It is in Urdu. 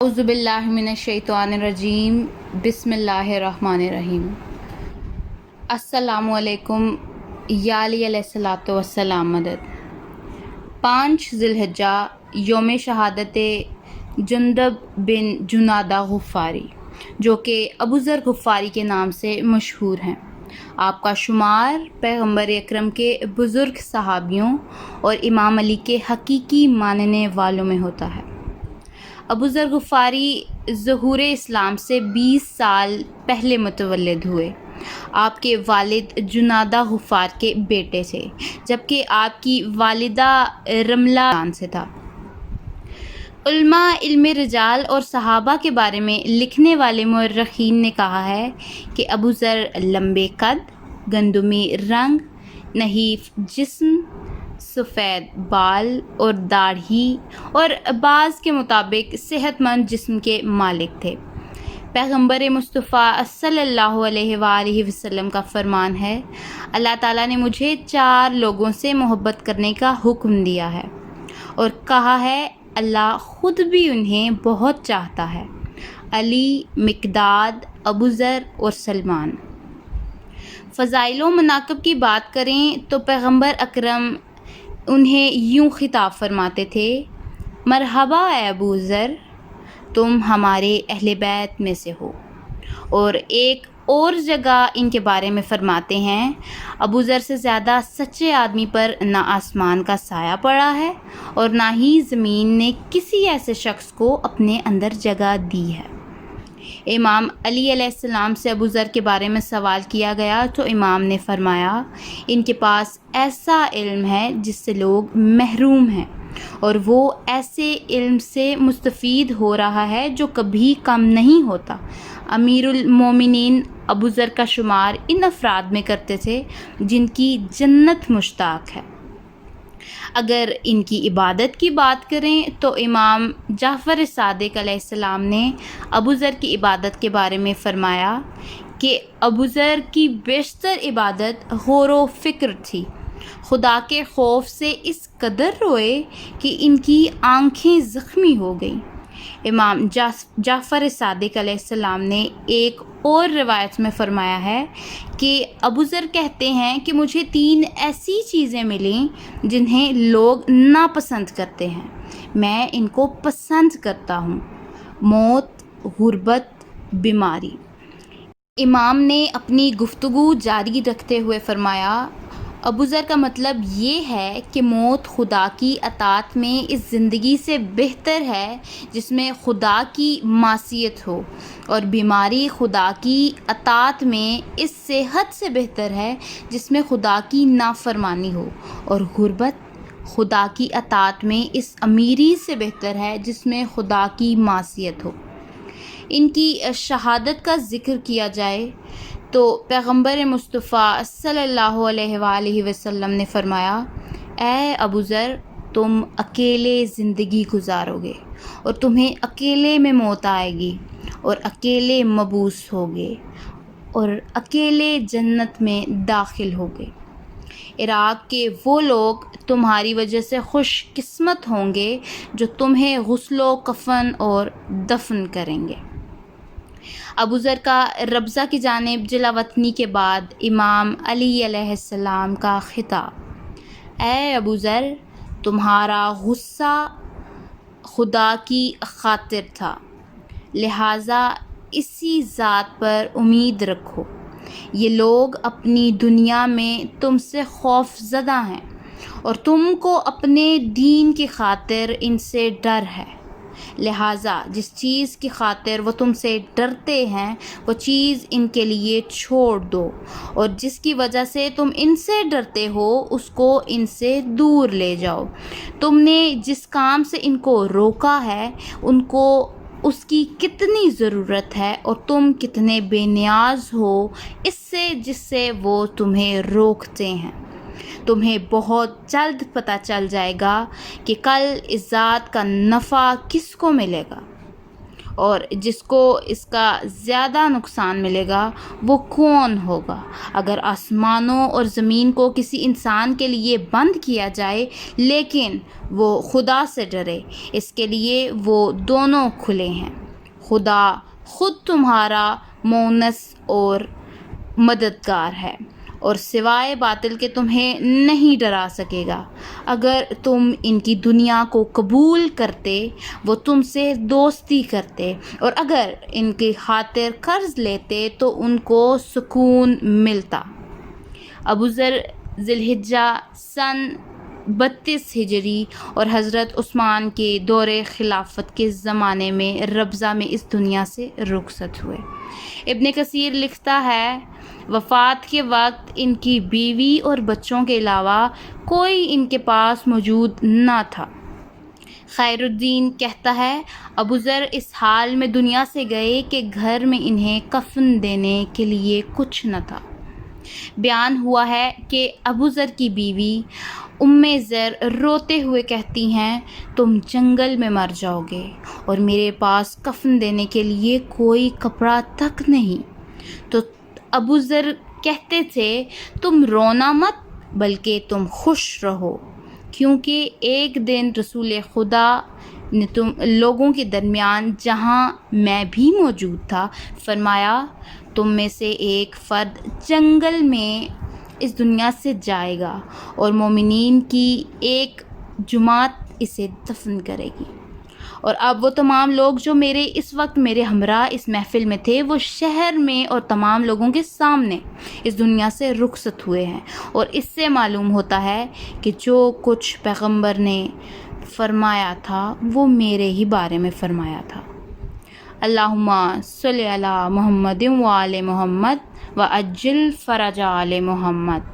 اعوذ باللہ من الشیطان الرجیم بسم اللہ الرحمن الرحیم۔ السلام علیکم یا علی علیہ الصلوۃ والسلام مدد۔ 5 ذی الحجہ یوم شہادت جندب بن جنادہ غفاری، جو کہ ابو ذر غفاری کے نام سے مشہور ہیں۔ آپ کا شمار پیغمبر اکرم کے بزرگ صحابیوں اور امام علی کے حقیقی ماننے والوں میں ہوتا ہے۔ ابو ذر غفاری ظہور اسلام سے 20 سال پہلے متولد ہوئے۔ آپ کے والد جنادہ غفار کے بیٹے تھے، جبکہ آپ کی والدہ رملہ سے تھا۔ علماء علم رجال اور صحابہ کے بارے میں لکھنے والے مورخین نے کہا ہے کہ ابو ذر لمبے قد، گندمی رنگ، نحیف جسم، سفید بال اور داڑھی اور بعض کے مطابق صحت مند جسم کے مالک تھے۔ پیغمبر مصطفیٰ صلی اللہ علیہ وآلہ وسلم کا فرمان ہے، اللہ تعالیٰ نے مجھے 4 لوگوں سے محبت کرنے کا حکم دیا ہے اور کہا ہے اللہ خود بھی انہیں بہت چاہتا ہے: علی، مقداد، ابو ذر اور سلمان۔ فضائل و مناقب کی بات کریں تو پیغمبر اکرم انہیں یوں خطاب فرماتے تھے: مرحبا اے ابو ذر، تم ہمارے اہل بیت میں سے ہو۔ اور ایک اور جگہ ان کے بارے میں فرماتے ہیں: ابو ذر سے زیادہ سچے آدمی پر نہ آسمان کا سایہ پڑا ہے اور نہ ہی زمین نے کسی ایسے شخص کو اپنے اندر جگہ دی ہے۔ امام علی علیہ السلام سے ابو ذر کے بارے میں سوال کیا گیا تو امام نے فرمایا: ان کے پاس ایسا علم ہے جس سے لوگ محروم ہیں، اور وہ ایسے علم سے مستفید ہو رہا ہے جو کبھی کم نہیں ہوتا۔ امیر المومنین ابو ذر کا شمار ان افراد میں کرتے تھے جن کی جنت مشتاق ہے۔ اگر ان کی عبادت کی بات کریں تو امام جعفر صادق علیہ السلام نے ابو ذر کی عبادت کے بارے میں فرمایا کہ ابو ذر کی بیشتر عبادت غور و فکر تھی، خدا کے خوف سے اس قدر روئے کہ ان کی آنکھیں زخمی ہو گئیں۔ امام جعفر صادق علیہ السلام نے ایک اور روایت میں فرمایا ہے کہ ابو ذر کہتے ہیں کہ مجھے 3 ایسی چیزیں ملیں جنہیں لوگ ناپسند کرتے ہیں، میں ان کو پسند کرتا ہوں: موت، غربت، بیماری۔ امام نے اپنی گفتگو جاری رکھتے ہوئے فرمایا: ابو ذر کا مطلب یہ ہے کہ موت خدا کی اطاعت میں اس زندگی سے بہتر ہے جس میں خدا کی معصیت ہو، اور بیماری خدا کی اطاعت میں اس صحت سے بہتر ہے جس میں خدا کی نافرمانی ہو، اور غربت خدا کی اطاعت میں اس امیری سے بہتر ہے جس میں خدا کی معصیت ہو۔ ان کی شہادت کا ذکر کیا جائے تو پیغمبر مصطفیٰ صلی اللہ علیہ وآلہ وسلم نے فرمایا: اے ابو ذر، تم اکیلے زندگی گزارو گے اور تمہیں اکیلے میں موت آئے گی، اور اکیلے مبعوث ہوگے اور اکیلے جنت میں داخل ہوگے۔ عراق کے وہ لوگ تمہاری وجہ سے خوش قسمت ہوں گے جو تمہیں غسل و کفن اور دفن کریں گے۔ ابو ذر کا ربضہ کی جانب جلا وطنی کے بعد امام علی علیہ السلام کا خطاب: اے ابو ذر، تمہارا غصہ خدا کی خاطر تھا، لہٰذا اسی ذات پر امید رکھو۔ یہ لوگ اپنی دنیا میں تم سے خوف زدہ ہیں اور تم کو اپنے دین کی خاطر ان سے ڈر ہے، لہٰذا جس چیز کی خاطر وہ تم سے ڈرتے ہیں وہ چیز ان کے لیے چھوڑ دو، اور جس کی وجہ سے تم ان سے ڈرتے ہو اس کو ان سے دور لے جاؤ۔ تم نے جس کام سے ان کو روکا ہے ان کو اس کی کتنی ضرورت ہے، اور تم کتنے بے نیاز ہو اس سے جس سے وہ تمہیں روکتے ہیں۔ تمہیں بہت جلد پتہ چل جائے گا کہ کل اس ذات کا نفع کس کو ملے گا، اور جس کو اس کا زیادہ نقصان ملے گا وہ کون ہوگا؟ اگر آسمانوں اور زمین کو کسی انسان کے لیے بند کیا جائے لیکن وہ خدا سے ڈرے، اس کے لیے وہ دونوں کھلے ہیں۔ خدا خود تمہارا مونس اور مددگار ہے، اور سوائے باطل کے تمہیں نہیں ڈرا سکے گا۔ اگر تم ان کی دنیا کو قبول کرتے وہ تم سے دوستی کرتے، اور اگر ان کی خاطر قرض لیتے تو ان کو سکون ملتا۔ ابو ذر ذی الحجہ سن 32 ہجری اور حضرت عثمان کے دور خلافت کے زمانے میں ربضہ میں اس دنیا سے رخصت ہوئے۔ ابن کثیر لکھتا ہے وفات کے وقت ان کی بیوی اور بچوں کے علاوہ کوئی ان کے پاس موجود نہ تھا۔ خیر الدین کہتا ہے ابو ذر اس حال میں دنیا سے گئے کہ گھر میں انہیں کفن دینے کے لیے کچھ نہ تھا۔ بیان ہوا ہے کہ ابو ذر کی بیوی ذر روتے ہوئے کہتی ہیں تم جنگل میں مر جاؤ گے اور میرے پاس کفن دینے کے لیے کوئی کپڑا تک نہیں۔ تو ابو ذر کہتے تھے تم رونا مت بلکہ تم خوش رہو، کیونکہ ایک دن رسول خدا نے تم لوگوں کے درمیان جہاں میں بھی موجود تھا فرمایا تم میں سے ایک فرد جنگل میں اس دنیا سے جائے گا اور مومنین کی ایک جماعت اسے دفن کرے گی، اور اب وہ تمام لوگ جو اس وقت میرے ہمراہ اس محفل میں تھے وہ شہر میں اور تمام لوگوں کے سامنے اس دنیا سے رخصت ہوئے ہیں، اور اس سے معلوم ہوتا ہے کہ جو کچھ پیغمبر نے فرمایا تھا وہ میرے ہی بارے میں فرمایا تھا۔ اللہم صلی علی محمد و آل محمد و عجل فرج آل محمد۔